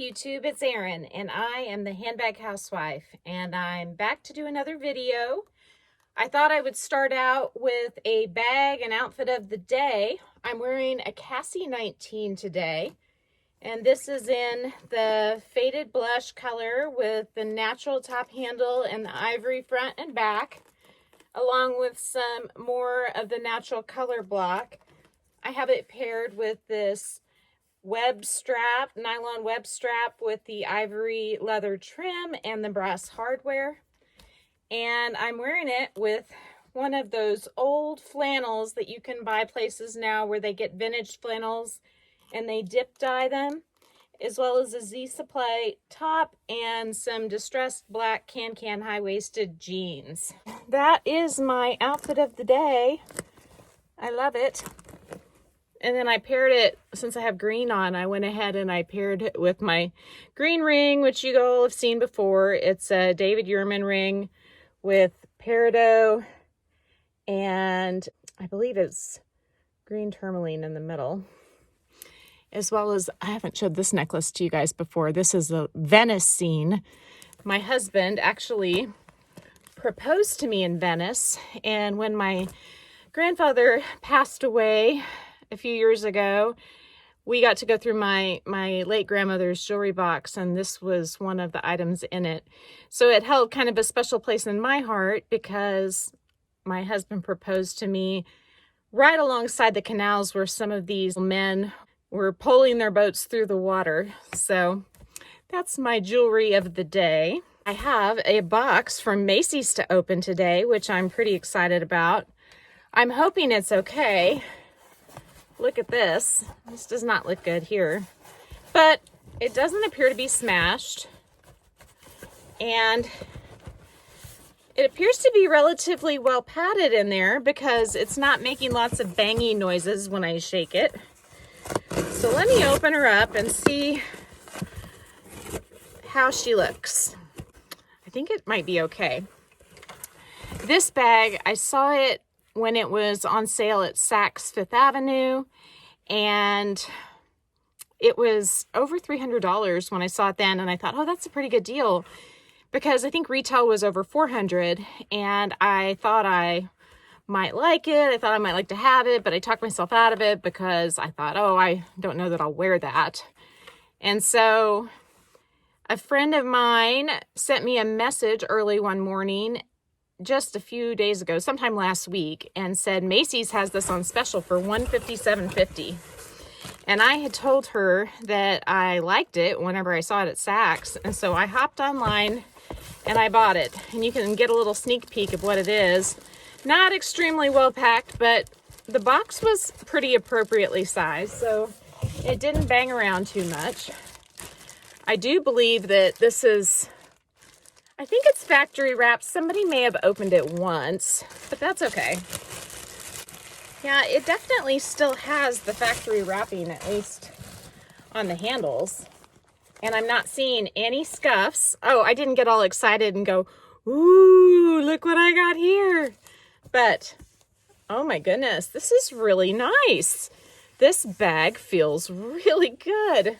YouTube, it's Erin, and I am the Handbag Housewife, and I'm back to do another video. I thought I would start out with a bag and outfit of the day. I'm wearing a Cassie 19 today, and this is in the faded blush color with the natural top handle and the ivory front and back, along with some more of the natural color block. I have it paired with this web strap, nylon web strap with the ivory leather trim and the brass hardware. And I'm wearing it with one of those old flannels that you can buy places now where they get vintage flannels and they dip dye them, as well as a Z Supply top and some distressed black can high-waisted jeans. That is my outfit of the day. I love it. And then I paired it, since I have green on, I went ahead and I paired it with my green ring, which you all have seen before. It's a David Yurman ring with peridot, and I believe it's green tourmaline in the middle. As well as, I haven't showed this necklace to you guys before. This is a Venice scene. My husband actually proposed to me in Venice, and when my grandfather passed away a few years ago, we got to go through my late grandmother's jewelry box, and this was one of the items in it. So it held kind of a special place in my heart because my husband proposed to me right alongside the canals where some of these men were poling their boats through the water. So that's my jewelry of the day. I have a box from Macy's to open today, which I'm pretty excited about. I'm hoping it's okay. Look at this. This does not look good here, but it doesn't appear to be smashed. And it appears to be relatively well padded in there because it's not making lots of banging noises when I shake it. So let me open her up and see how she looks. I think it might be okay. This bag, I saw it when it was on sale at Saks Fifth Avenue, and it was over $300 when I saw it then, and I thought, oh, that's a pretty good deal, because I think retail was over $400, and I thought I might like it. I thought I might like to have it, but I talked myself out of it because I thought, oh, I don't know that I'll wear that. And so a friend of mine sent me a message early one morning just a few days ago, sometime last week, and said Macy's has this on special for $157.50. And I had told her that I liked it whenever I saw it at Saks, and so I hopped online and I bought it. And you can get a little sneak peek of what it is. Not extremely well packed, but the box was pretty appropriately sized, so it didn't bang around too much. I do believe that this is, I think it's factory wrapped. Somebody may have opened it once, but that's okay. Yeah, it definitely still has the factory wrapping, at least on the handles. And I'm not seeing any scuffs. Oh, I didn't get all excited and go, ooh, look what I got here. But, oh my goodness, this is really nice. This bag feels really good.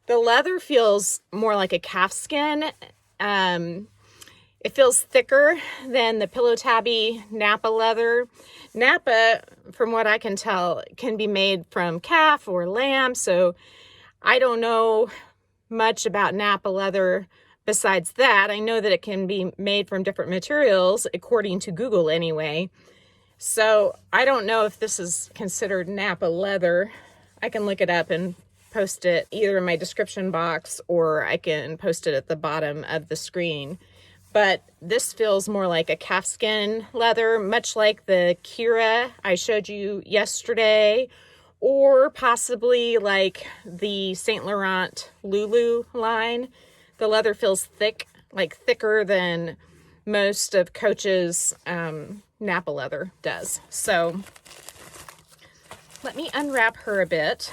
The leather feels more like a calfskin. It feels thicker than the Pillow Tabby Napa leather. Napa, from what I can tell, can be made from calf or lamb, so I don't know much about Napa leather besides that. I know that it can be made from different materials, according to Google anyway. So I don't know if this is considered Napa leather. I can look it up and post it either in my description box or I can post it at the bottom of the screen. But this feels more like a calfskin leather, much like the Kira I showed you yesterday, or possibly like the Saint Laurent Lulu line. The leather feels thick, like thicker than most of Coach's Napa leather does. So let me unwrap her a bit.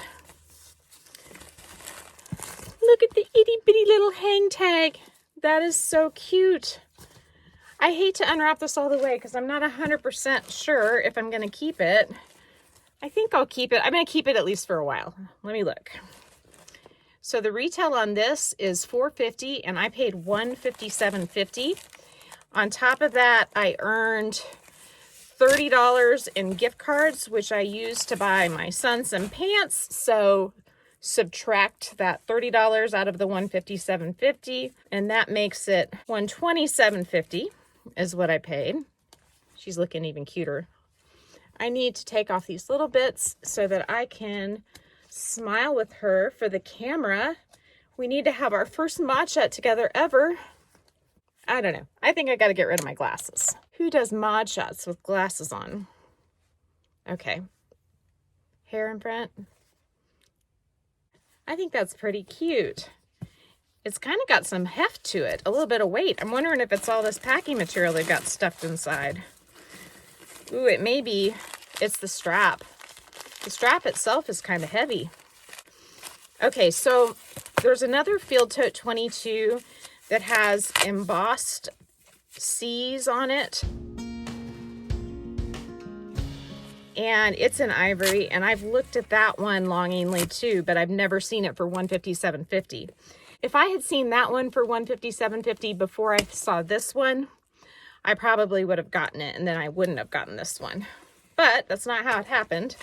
Look at the itty bitty little hang tag. That is so cute. I hate to unwrap this all the way because I'm not 100% sure if I'm going to keep it. I think I'll keep it. I'm going to keep it at least for a while. Let me look. So the retail on this is $4.50 and I paid $157.50. On top of that, I earned $30 in gift cards, which I used to buy my son some pants. So subtract that $30 out of the $157.50, and that makes it $127.50 is what I paid. She's looking even cuter. I need to take off these little bits so that I can smile with her for the camera. We need to have our first mod shot together ever. I don't know. I think I got to get rid of my glasses. Who does mod shots with glasses on? Okay. Hair in front. I think that's pretty cute. It's kind of got some heft to it, a little bit of weight. I'm wondering if it's all this packing material they've got stuffed inside. Ooh, it may be. It's the strap. The strap itself is kind of heavy. Okay, so there's another Field Tote 22 that has embossed C's on it. And it's in ivory, and I've looked at that one longingly too, but I've never seen it for $157.50. If I had seen that one for $157.50 before I saw this one, I probably would have gotten it, and then I wouldn't have gotten this one. But that's not how it happened.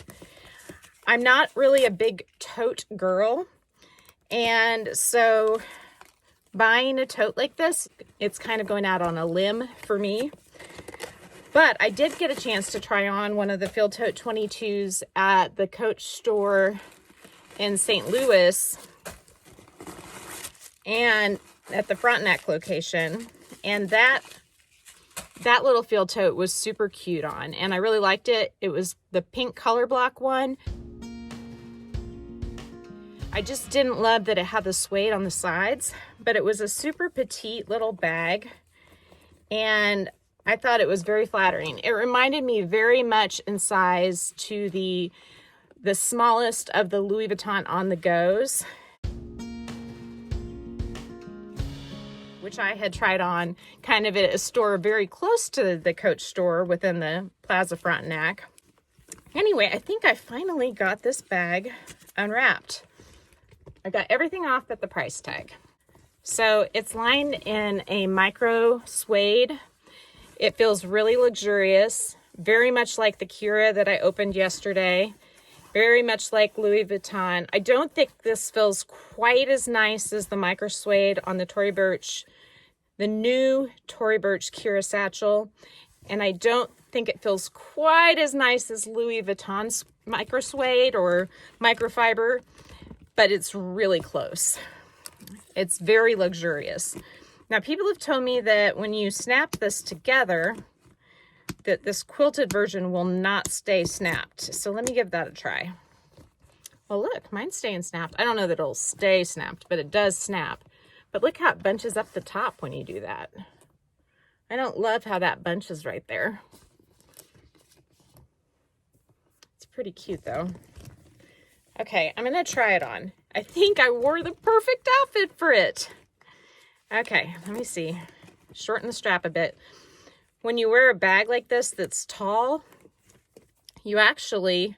I'm not really a big tote girl, and so buying a tote like this, it's kind of going out on a limb for me. But I did get a chance to try on one of the Field Tote 22s at the Coach store in St. Louis and at the Frontenac location. And that little Field Tote was super cute on, and I really liked it. It was the pink color block one. I just didn't love that it had the suede on the sides, but it was a super petite little bag, and I thought it was very flattering. It reminded me very much in size to the smallest of the Louis Vuitton on the goes, which I had tried on kind of at a store very close to the Coach store within the Plaza Frontenac. Anyway, I think I finally got this bag unwrapped. I got everything off but the price tag. So it's lined in a micro suede. It feels really luxurious, very much like the Cura that I opened yesterday, very much like Louis Vuitton. I don't think this feels quite as nice as the micro suede on the Tory Burch, the new Tory Burch Cura Satchel, and I don't think it feels quite as nice as Louis Vuitton's micro suede or microfiber, but it's really close. It's very luxurious. Now, people have told me that when you snap this together, that this quilted version will not stay snapped. So let me give that a try. Well, look, mine's staying snapped. I don't know that it'll stay snapped, but it does snap. But look how it bunches up the top when you do that. I don't love how that bunches right there. It's pretty cute, though. Okay, I'm going to try it on. I think I wore the perfect outfit for it. Okay, let me see. Shorten the strap a bit. When you wear a bag like this that's tall, you actually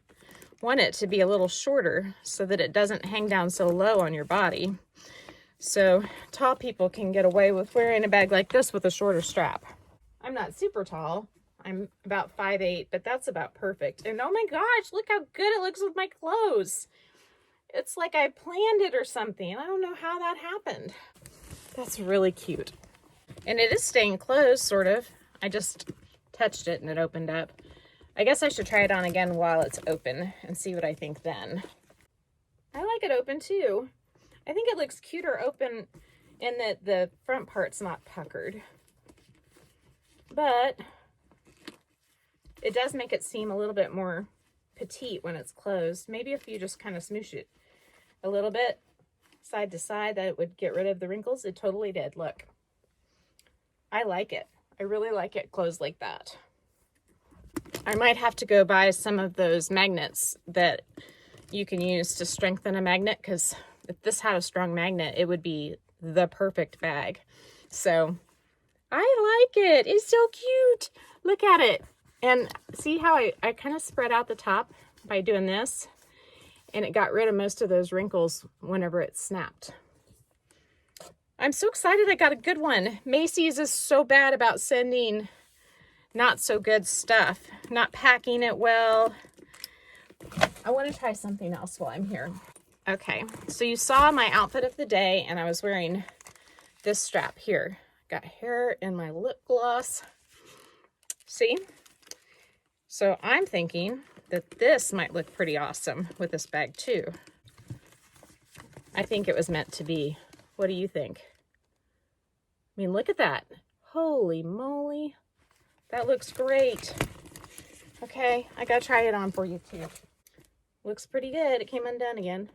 want it to be a little shorter so that it doesn't hang down so low on your body. So tall people can get away with wearing a bag like this with a shorter strap. I'm not super tall. I'm about 5'8", but that's about perfect. And oh my gosh, look how good it looks with my clothes. It's like I planned it or something. I don't know how that happened. That's really cute. And it is staying closed, sort of. I just touched it and it opened up. I guess I should try it on again while it's open and see what I think then. I like it open too. I think it looks cuter open in that the front part's not puckered. But it does make it seem a little bit more petite when it's closed. Maybe if you just kind of smoosh it a little bit side to side, that it would get rid of the wrinkles. It totally did. Look, I like it. I really like it closed like that. I might have to go buy some of those magnets that you can use to strengthen a magnet, because if this had a strong magnet, it would be the perfect bag. So I like it. It's so cute. Look at it. And see how I kind of spread out the top by doing this? and it got rid of most of those wrinkles whenever it snapped. I'm so excited I got a good one. Macy's is so bad about sending not so good stuff, not packing it well. I want to try something else while I'm here. Okay, so you saw my outfit of the day, and I was wearing this strap here. Got hair in my lip gloss. See? So I'm thinking that this might look pretty awesome with this bag too. I think it was meant to be. What do you think? I mean, look at that. Holy moly. That looks great. Okay, I gotta try it on for you too. Looks pretty good. It came undone again.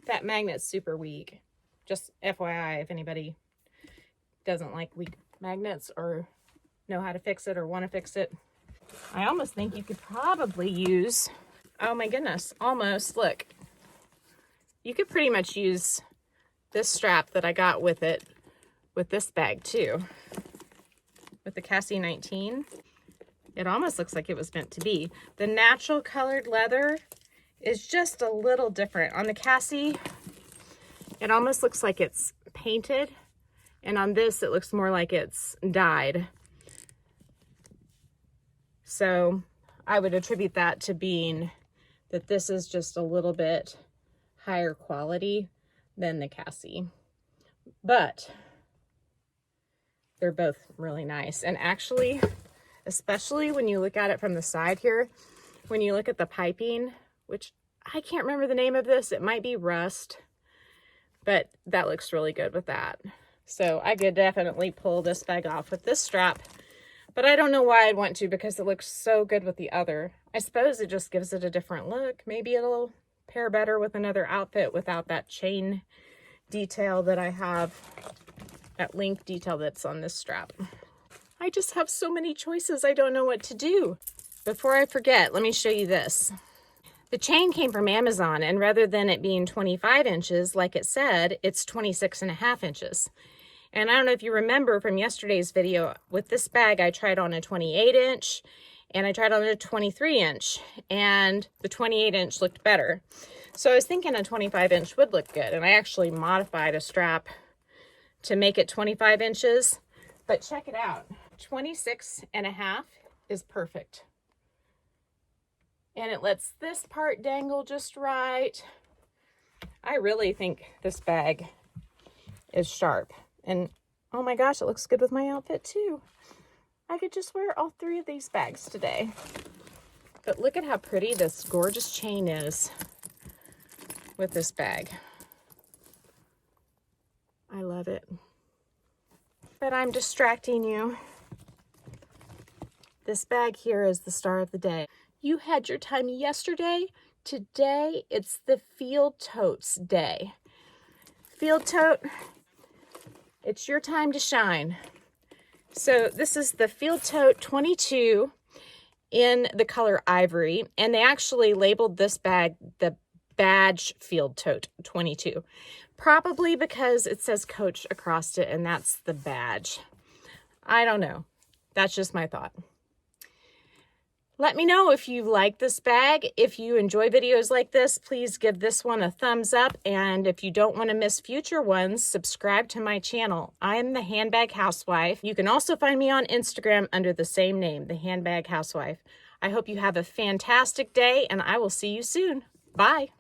That magnet's super weak. Just FYI, if anybody doesn't like weak magnets or know how to fix it or want to fix it. I almost think you could probably use, oh my goodness, almost, look. You could pretty much use this strap that I got with it, with this bag too. With the Cassie 19. It almost looks like it was meant to be. The natural colored leather is just a little different. On the Cassie, it almost looks like it's painted. And on this, it looks more like it's dyed. So I would attribute that to being that this is just a little bit higher quality than the Cassie. But they're both really nice. And actually, especially when you look at it from the side here, when you look at the piping, which I can't remember the name of this, it might be rust, but that looks really good with that. So I could definitely pull this bag off with this strap, but I don't know why I'd want to because it looks so good with the other. I suppose it just gives it a different look. Maybe it'll pair better with another outfit without that chain detail that I have, that link detail that's on this strap. I just have so many choices. I don't know what to do. Before I forget, let me show you this. The chain came from Amazon, and rather than it being 25 inches, like it said, it's 26.5 inches. And I don't know if you remember from yesterday's video, with this bag, I tried on a 28 inch and I tried on a 23 inch, and the 28 inch looked better. So I was thinking a 25 inch would look good, and I actually modified a strap to make it 25 inches, but check it out. 26.5 is perfect. And it lets this part dangle just right. I really think this bag is sharp. And oh my gosh, it looks good with my outfit too. I could just wear all three of these bags today. But look at how pretty this gorgeous chain is with this bag. I love it. But I'm distracting you. This bag here is the star of the day. You had your time yesterday. Today, it's the Field Totes day. Field Tote, it's your time to shine. So this is the Field Tote 22 in the color ivory. And they actually labeled this bag the Badge Field Tote 22. Probably because it says Coach across it, and that's the badge. I don't know. That's just my thought. Let me know if you like this bag. If you enjoy videos like this, please give this one a thumbs up. And if you don't want to miss future ones, subscribe to my channel. I am the Handbag Housewife. You can also find me on Instagram under the same name, the Handbag Housewife. I hope you have a fantastic day, and I will see you soon. Bye.